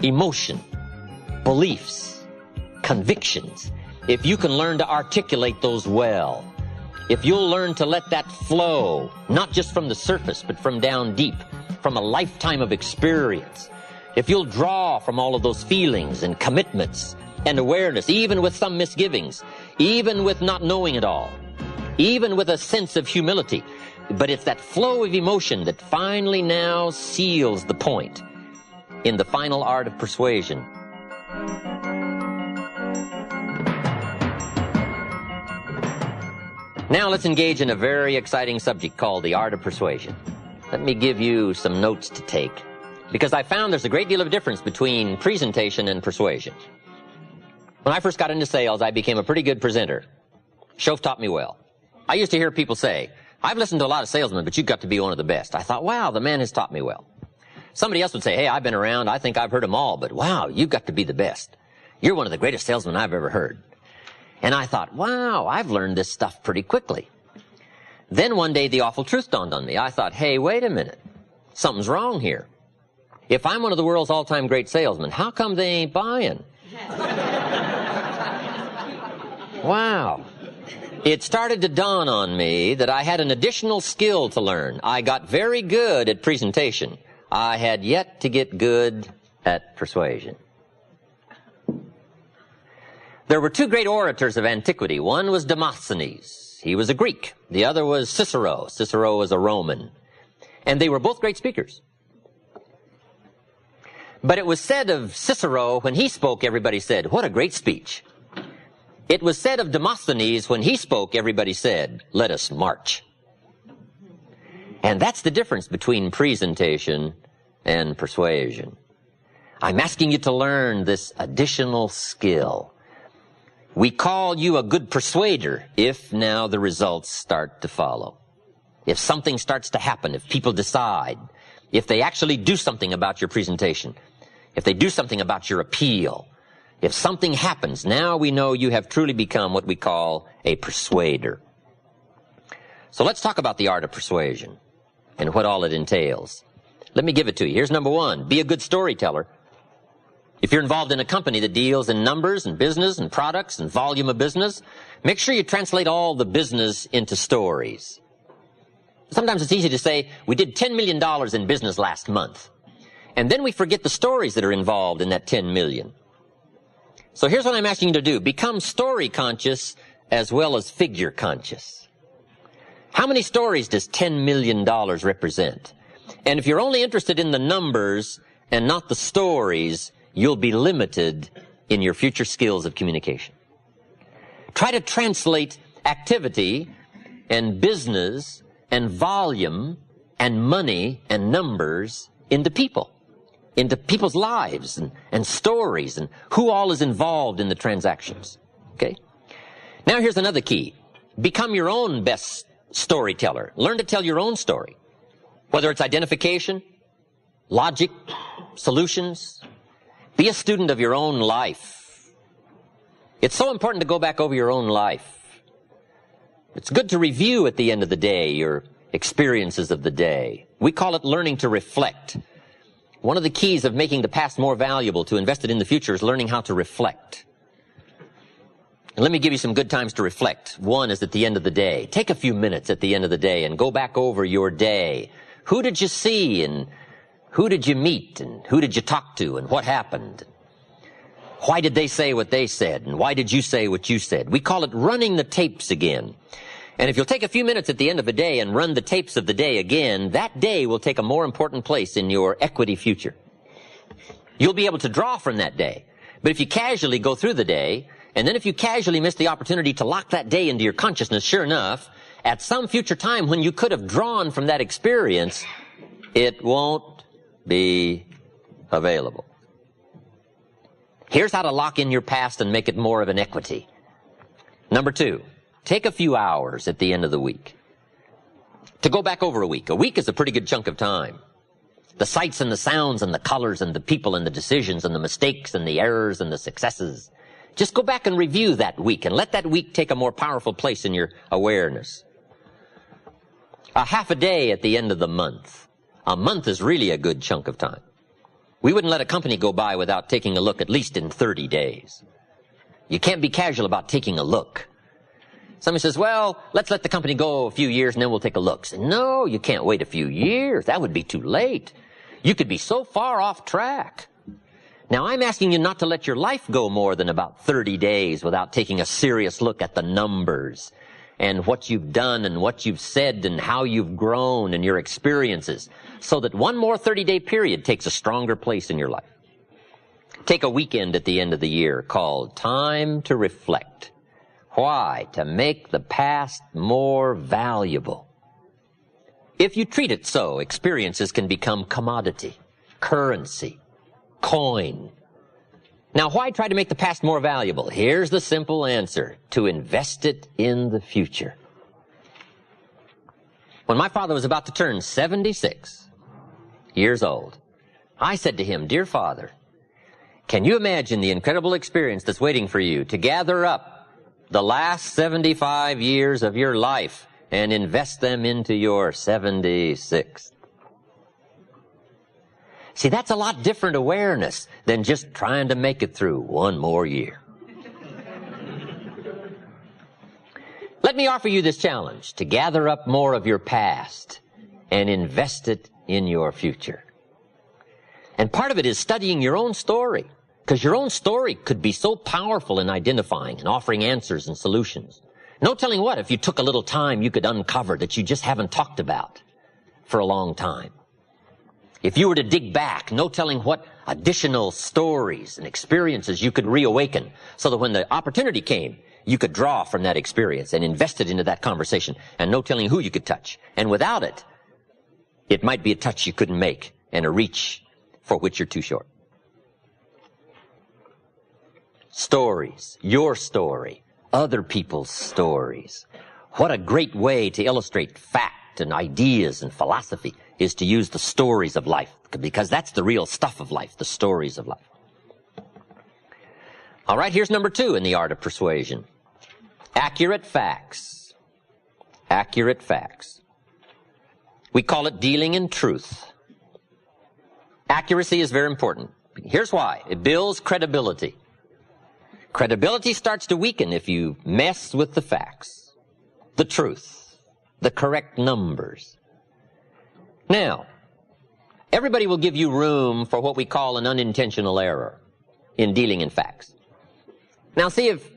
emotion, beliefs, convictions, if you can learn to articulate those well, if you'll learn to let that flow, not just from the surface, but from down deep, from a lifetime of experience, if you'll draw from all of those feelings and commitments and awareness, even with some misgivings, even with not knowing it all, even with a sense of humility, but it's that flow of emotion that finally now seals the point in the final art of persuasion. Now let's engage in a very exciting subject called the art of persuasion. Let me give you some notes to take, because I found there's a great deal of difference between presentation and persuasion. When I first got into sales, I became a pretty good presenter. Show taught me well. I used to hear people say, I've listened to a lot of salesmen, but you've got to be one of the best. I thought, wow, the man has taught me well. Somebody else would say, hey, I've been around, I think I've heard them all, but wow, you've got to be the best. You're one of the greatest salesmen I've ever heard. And I thought, wow, I've learned this stuff pretty quickly. Then one day the awful truth dawned on me. I thought, hey, wait a minute. Something's wrong here. If I'm one of the world's all-time great salesmen, how come they ain't buying? Wow. It started to dawn on me that I had an additional skill to learn. I got very good at presentation. I had yet to get good at persuasion. There were two great orators of antiquity. One was Demosthenes. He was a Greek. The other was Cicero. Cicero was a Roman. And they were both great speakers. But it was said of Cicero, when he spoke, everybody said, what a great speech. It was said of Demosthenes, when he spoke, everybody said, let us march. And that's the difference between presentation and persuasion. I'm asking you to learn this additional skill. We call you a good persuader if now the results start to follow. If something starts to happen, if people decide, if they actually do something about your presentation, if they do something about your appeal, if something happens, now we know you have truly become what we call a persuader. So let's talk about the art of persuasion and what all it entails. Let me give it to you. Here's number one. Be a good storyteller. If you're involved in a company that deals in numbers and business and products and volume of business, make sure you translate all the business into stories. Sometimes it's easy to say, we did $10 million in business last month. And then we forget the stories that are involved in that 10 million. So here's what I'm asking you to do. Become story conscious as well as figure conscious. How many stories does $10 million represent? And if you're only interested in the numbers and not the stories, you'll be limited in your future skills of communication. Try to translate activity and business and volume and money and numbers into people's lives and stories and who all is involved in the transactions. Okay? Now here's another key. Become your own best storyteller. Learn to tell your own story. Whether it's identification, logic, solutions. Be a student of your own life. It's so important to go back over your own life. It's good to review at the end of the day your experiences of the day. We call it learning to reflect. One of the keys of making the past more valuable to invest it in the future is learning how to reflect. And let me give you some good times to reflect. One is at the end of the day. Take a few minutes at the end of the day and go back over your day. Who did you see and who did you meet and who did you talk to and what happened? Why did they say what they said and why did you say what you said? We call it running the tapes again. And if you'll take a few minutes at the end of a day and run the tapes of the day again, that day will take a more important place in your equity future. You'll be able to draw from that day. But if you casually go through the day, and then if you casually miss the opportunity to lock that day into your consciousness, sure enough, at some future time when you could have drawn from that experience, it won't be available. Here's how to lock in your past and make it more of an equity. Number two, take a few hours at the end of the week to go back over a week. A week is a pretty good chunk of time. The sights and the sounds and the colors and the people and the decisions and the mistakes and the errors and the successes. Just go back and review that week and let that week take a more powerful place in your awareness. A half a day at the end of the month. A month is really a good chunk of time. We wouldn't let a company go by without taking a look at least in 30 days. You can't be casual about taking a look. Somebody says, well, let's let the company go a few years and then we'll take a look. Say, no, you can't wait a few years. That would be too late. You could be so far off track. Now, I'm asking you not to let your life go more than about 30 days without taking a serious look at the numbers and what you've done and what you've said and how you've grown and your experiences, so that one more 30-day period takes a stronger place in your life. Take a weekend at the end of the year called Time to Reflect. Why? To make the past more valuable. If you treat it so, experiences can become commodity, currency, coin. Now, why try to make the past more valuable? Here's the simple answer: to invest it in the future. When my father was about to turn 76 years old, I said to him, dear Father, can you imagine the incredible experience that's waiting for you to gather up the last 75 years of your life and invest them into your 76th? See, that's a lot different awareness than just trying to make it through one more year. Let me offer you this challenge: to gather up more of your past and invest it in your future. And part of it is studying your own story, because your own story could be so powerful in identifying and offering answers and solutions. No telling what, if you took a little time, you could uncover that you just haven't talked about for a long time. If you were to dig back, no telling what additional stories and experiences you could reawaken, so that when the opportunity came, you could draw from that experience and invest it into that conversation, and no telling who you could touch. And without it, it might be a touch you couldn't make and a reach for which you're too short. Stories, your story, other people's stories. What a great way to illustrate fact and ideas and philosophy is to use the stories of life, because that's the real stuff of life, the stories of life. All right, here's number 2 in the art of persuasion. Accurate facts. Accurate facts. We call it dealing in truth. Accuracy is very important. Here's why. It builds credibility. Credibility starts to weaken if you mess with the facts, the truth, the correct numbers. Now, everybody will give you room for what we call an unintentional error in dealing in facts. Now, see, if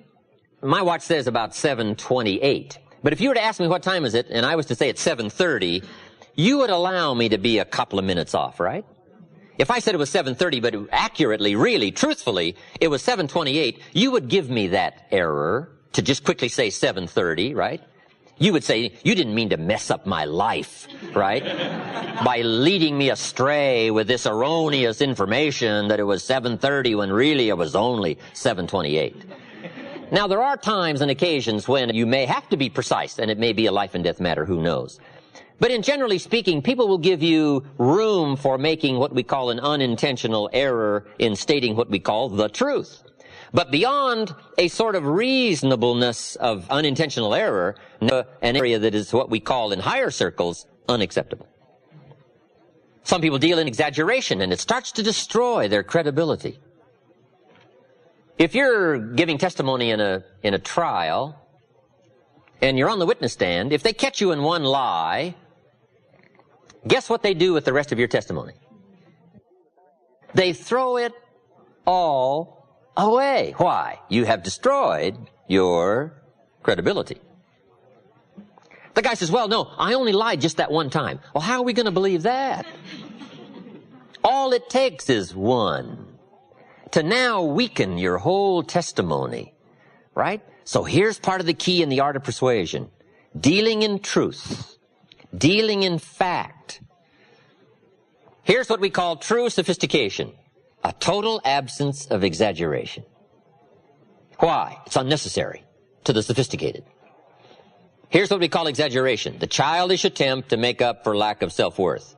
my watch says about 7:28, but if you were to ask me what time is it, and I was to say it's 7:30, you would allow me to be a couple of minutes off, right? If I said it was 7:30, but accurately, really, truthfully, it was 7:28, you would give me that error to just quickly say 7:30, right? You would say, you didn't mean to mess up my life, right? By leading me astray with this erroneous information that it was 7:30 when really it was only 7:28. Now, there are times and occasions when you may have to be precise, and it may be a life and death matter, who knows. But in generally speaking, people will give you room for making what we call an unintentional error in stating what we call the truth. But beyond a sort of reasonableness of unintentional error, an area that is what we call in higher circles unacceptable. Some people deal in exaggeration, and it starts to destroy their credibility. If you're giving testimony in a trial, and you're on the witness stand, if they catch you in one lie, guess what they do with the rest of your testimony? They throw it all away. Why? You have destroyed your credibility. The guy says, well, no, I only lied just that one time. Well, how are we going to believe that? All it takes is one to now weaken your whole testimony, right? So here's part of the key in the art of persuasion. Dealing in truth. Dealing in fact. Here's what we call true sophistication. A total absence of exaggeration. Why? It's unnecessary to the sophisticated. Here's what we call exaggeration. The childish attempt to make up for lack of self-worth.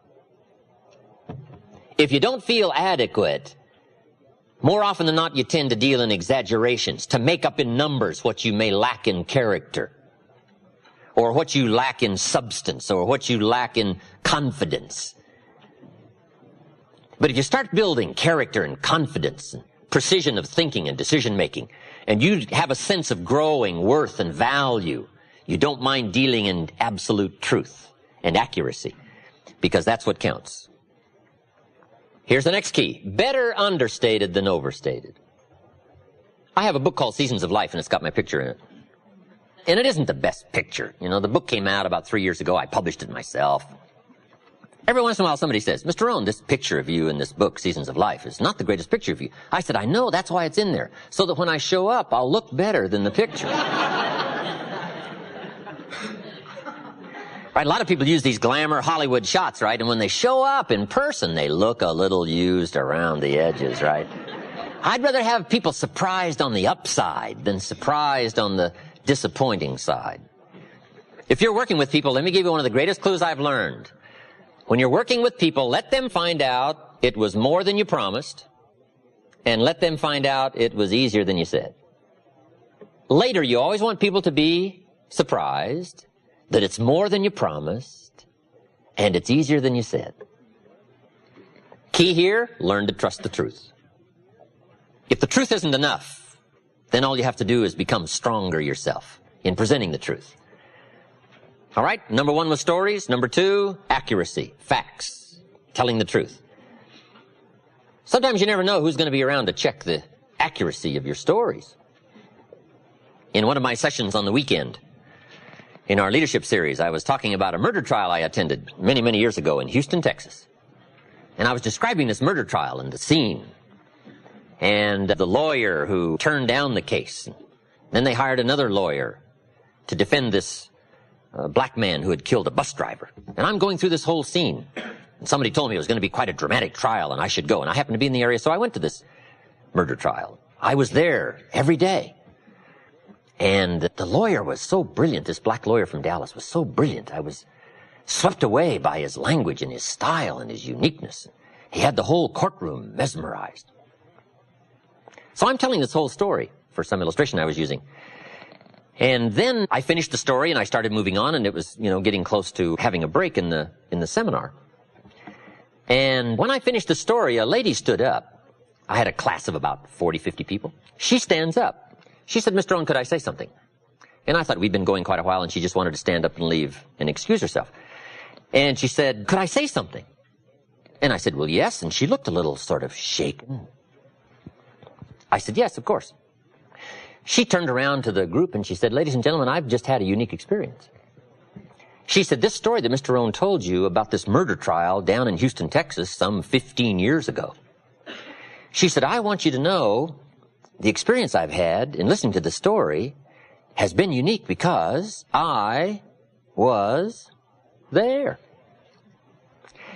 If you don't feel adequate, more often than not you tend to deal in exaggerations, to make up in numbers what you may lack in character, or what you lack in substance, or what you lack in confidence. But if you start building character and confidence and precision of thinking and decision making, and you have a sense of growing worth and value, you don't mind dealing in absolute truth and accuracy, because that's what counts. Here's the next key. Better understated than overstated. I have a book called Seasons of Life, and it's got my picture in it. And it isn't the best picture. You know, the book came out about 3 years ago. I published it myself. Every once in a while somebody says, Mr. Rohn, this picture of you in this book, Seasons of Life, is not the greatest picture of you. I said, I know, that's why it's in there. So that when I show up, I'll look better than the picture. Right, a lot of people use these glamour Hollywood shots, right? And when they show up in person, they look a little used around the edges, right? I'd rather have people surprised on the upside than surprised on the disappointing side. If you're working with people, let me give you one of the greatest clues I've learned. When you're working with people, let them find out it was more than you promised, and let them find out it was easier than you said. Later, you always want people to be surprised that it's more than you promised, and it's easier than you said. Key here, learn to trust the truth. If the truth isn't enough, then all you have to do is become stronger yourself in presenting the truth. All right, number 1 was stories. Number 2, accuracy, facts, telling the truth. Sometimes you never know who's going to be around to check the accuracy of your stories. In one of my sessions on the weekend, in our leadership series, I was talking about a murder trial I attended many, many years ago in Houston, Texas. And I was describing this murder trial and the scene, and the lawyer who turned down the case. Then they hired another lawyer to defend this black man who had killed a bus driver. And I'm going through this whole scene. And somebody told me it was going to be quite a dramatic trial and I should go. And I happened to be in the area, so I went to this murder trial. I was there every day. And the lawyer was so brilliant. This black lawyer from Dallas was so brilliant. I was swept away by his language and his style and his uniqueness. He had the whole courtroom mesmerized. So I'm telling this whole story for some illustration I was using. And then I finished the story and I started moving on, and it was, getting close to having a break in the seminar. And when I finished the story, a lady stood up. I had a class of about 40, 50 people. She stands up. She said, Mr. Rohn, could I say something? And I thought we'd been going quite a while, and she just wanted to stand up and leave and excuse herself. And she said, could I say something? And I said, well, yes. And she looked a little sort of shaken. I said, yes, of course. She turned around to the group and she said, ladies and gentlemen, I've just had a unique experience. She said, this story that Mr. Rohn told you about this murder trial down in Houston, Texas, some 15 years ago. She said, I want you to know the experience I've had in listening to the story has been unique because I was there.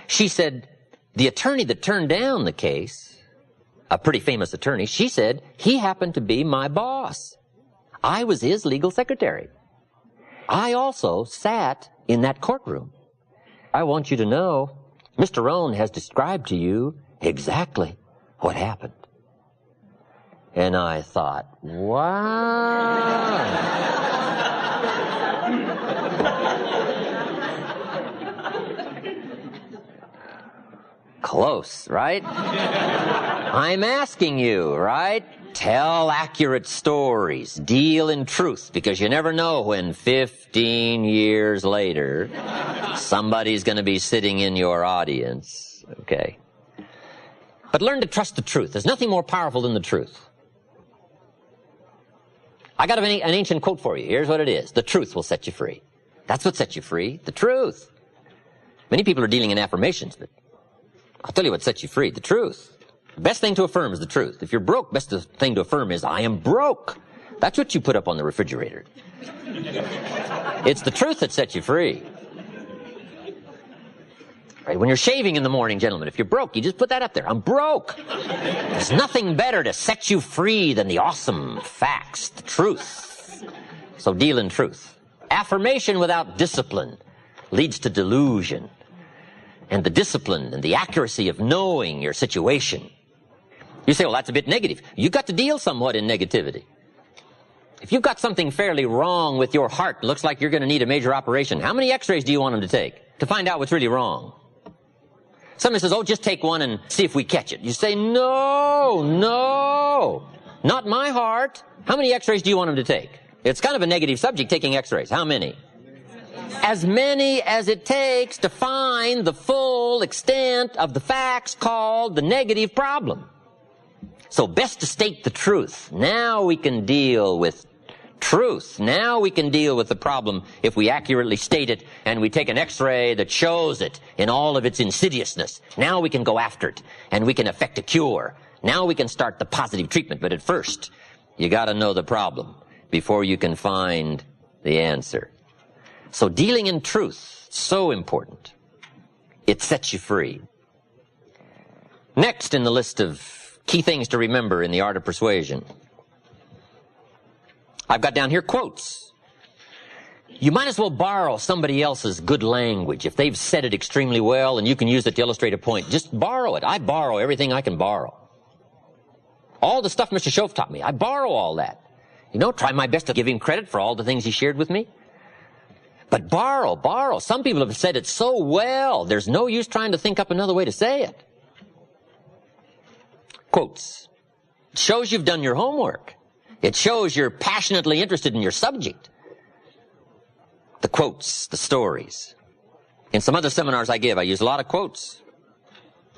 She said, the attorney that turned down the case, a pretty famous attorney, she said, he happened to be my boss. I was his legal secretary. I also sat in that courtroom. I want you to know, Mr. Rohn has described to you exactly what happened. And I thought, wow. Close, right? I'm asking you, right? Tell accurate stories. Deal in truth, because you never know when 15 years later somebody's going to be sitting in your audience. Okay. But learn to trust the truth. There's nothing more powerful than the truth. I got an ancient quote for you. Here's what it is. The truth will set you free. That's what sets you free. The truth. Many people are dealing in affirmations, but I'll tell you what sets you free. The truth. The best thing to affirm is the truth. If you're broke, best thing to affirm is, I am broke. That's what you put up on the refrigerator. It's the truth that sets you free. Right? When you're shaving in the morning, gentlemen, if you're broke, you just put that up there. I'm broke. There's nothing better to set you free than the awesome facts, the truth. So deal in truth. Affirmation without discipline leads to delusion. And the discipline and the accuracy of knowing your situation. You say, well, that's a bit negative. You've got to deal somewhat in negativity. If you've got something fairly wrong with your heart, looks like you're going to need a major operation, how many x-rays do you want them to take to find out what's really wrong? Somebody says, oh, just take one and see if we catch it. You say, no, not my heart. How many x-rays do you want him to take? It's kind of a negative subject, taking x-rays. How many? As many as it takes to find the full extent of the facts called the negative problem. So best to state the truth. Now we can deal with truth. Now we can deal with the problem if we accurately state it and we take an x-ray that shows it in all of its insidiousness. Now we can go after it and we can effect a cure. Now we can start the positive treatment. But at first, you got to know the problem before you can find the answer. So dealing in truth, so important. It sets you free. Next in the list of key things to remember in the art of persuasion, I've got down here quotes. You might as well borrow somebody else's good language. If they've said it extremely well and you can use it to illustrate a point, just borrow it. I borrow everything I can borrow. All the stuff Mr. Schoaf taught me, I borrow all that. You know, try my best to give him credit for all the things he shared with me. But borrow. Some people have said it so well, there's no use trying to think up another way to say it. Quotes. It shows you've done your homework. It shows you're passionately interested in your subject. The quotes, the stories. In some other seminars I give, I use a lot of quotes.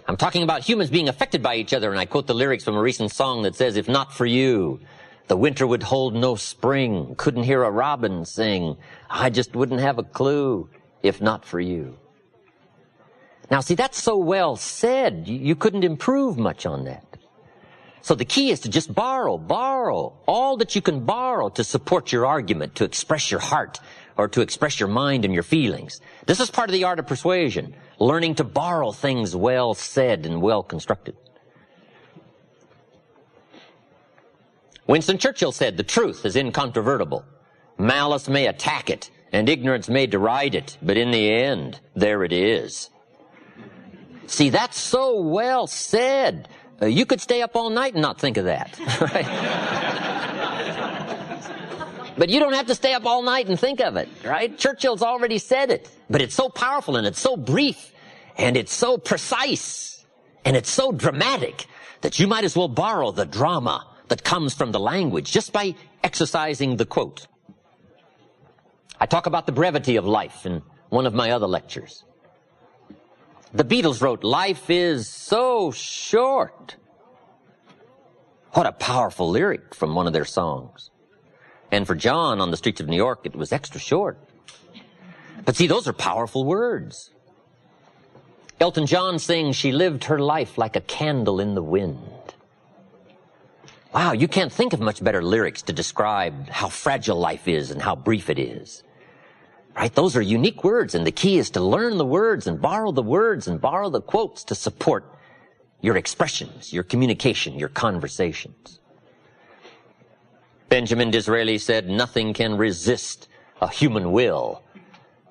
I'm talking about humans being affected by each other, and I quote the lyrics from a recent song that says, if not for you, the winter would hold no spring, couldn't hear a robin sing, I just wouldn't have a clue if not for you. Now see, that's so well said, you couldn't improve much on that. So the key is to just borrow all that you can borrow to support your argument, to express your heart, or to express your mind and your feelings. This is part of the art of persuasion, learning to borrow things well said and well constructed. Winston Churchill said, the truth is incontrovertible. Malice may attack it, and ignorance may deride it, but in the end, there it is. See, that's so well said. You could stay up all night and not think of that. Right? But you don't have to stay up all night and think of it, right? Churchill's already said it. But it's so powerful, and it's so brief, and it's so precise, and it's so dramatic that you might as well borrow the drama that comes from the language just by exercising the quote. I talk about the brevity of life in one of my other lectures. The Beatles wrote, life is so short. What a powerful lyric from one of their songs. And for John on the streets of New York, it was extra short. But see, those are powerful words. Elton John sings, she lived her life like a candle in the wind. Wow, you can't think of much better lyrics to describe how fragile life is and how brief it is. Right? Those are unique words, and the key is to learn the words and borrow the quotes to support your expressions, your communication, your conversations. Benjamin Disraeli said, nothing can resist a human will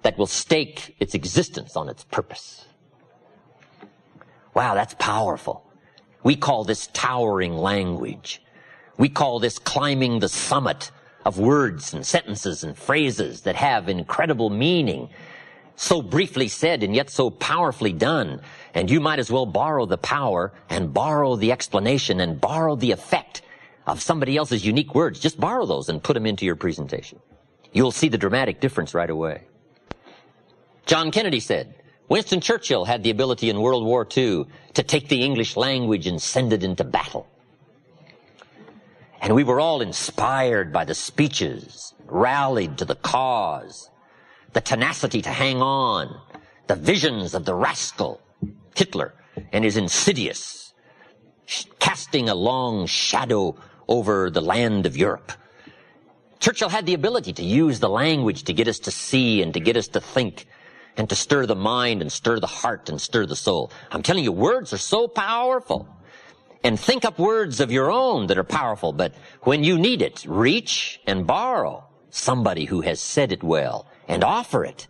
that will stake its existence on its purpose. Wow, that's powerful. We call this towering language. We call this climbing the summit of words and sentences and phrases that have incredible meaning, so briefly said and yet so powerfully done. And you might as well borrow the power and borrow the explanation and borrow the effect of somebody else's unique words. Just borrow those and put them into your presentation. You'll see the dramatic difference right away. John Kennedy said, Winston Churchill had the ability in World War II to take the English language and send it into battle. And we were all inspired by the speeches, rallied to the cause, the tenacity to hang on, the visions of the rascal, Hitler, and his insidious, casting a long shadow over the land of Europe. Churchill had the ability to use the language to get us to see and to get us to think and to stir the mind and stir the heart and stir the soul. I'm telling you, words are so powerful. And think up words of your own that are powerful, but when you need it, reach and borrow somebody who has said it well and offer it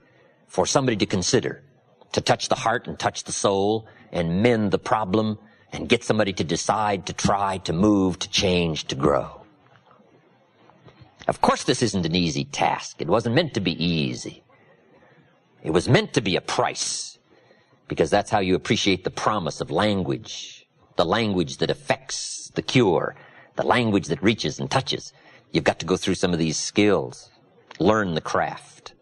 for somebody to consider, to touch the heart and touch the soul and mend the problem and get somebody to decide, to try, to move, to change, to grow. Of course, this isn't an easy task. It wasn't meant to be easy. It was meant to be a price. because that's how you appreciate the promise of language, the language that affects the cure, the language that reaches and touches. You've got to go through some of these skills, learn the craft.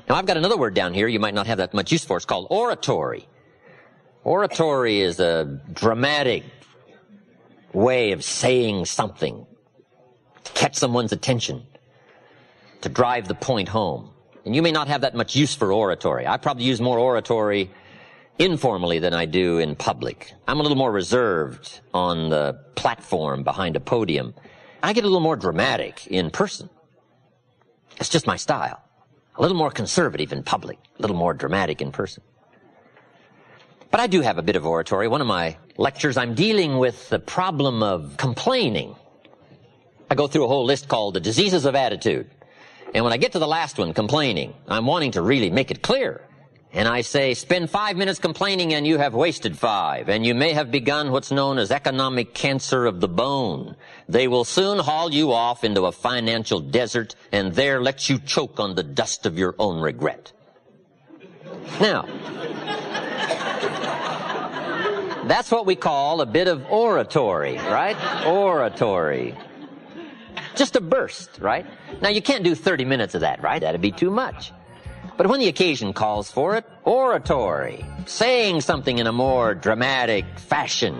Now, I've got another word down here you might not have that much use for. It's called oratory. Oratory is a dramatic way of saying something, to catch someone's attention, to drive the point home. And you may not have that much use for oratory. I probably use more oratory informally than I do in public. I'm a little more reserved on the platform behind a podium. I get a little more dramatic in person. It's just my style. A little more conservative in public, a little more dramatic in person. But I do have a bit of oratory. One of my lectures, I'm dealing with the problem of complaining. I go through a whole list called the diseases of attitude. And when I get to the last one, complaining, I'm wanting to really make it clear. And I say, spend 5 minutes complaining and you have wasted 5. And you may have begun what's known as economic cancer of the bone. They will soon haul you off into a financial desert and there let you choke on the dust of your own regret. Now, that's what we call a bit of oratory, right? Oratory. Just a burst, right? Now, you can't do 30 minutes of that, right? That'd be too much. But when the occasion calls for it, oratory, saying something in a more dramatic fashion,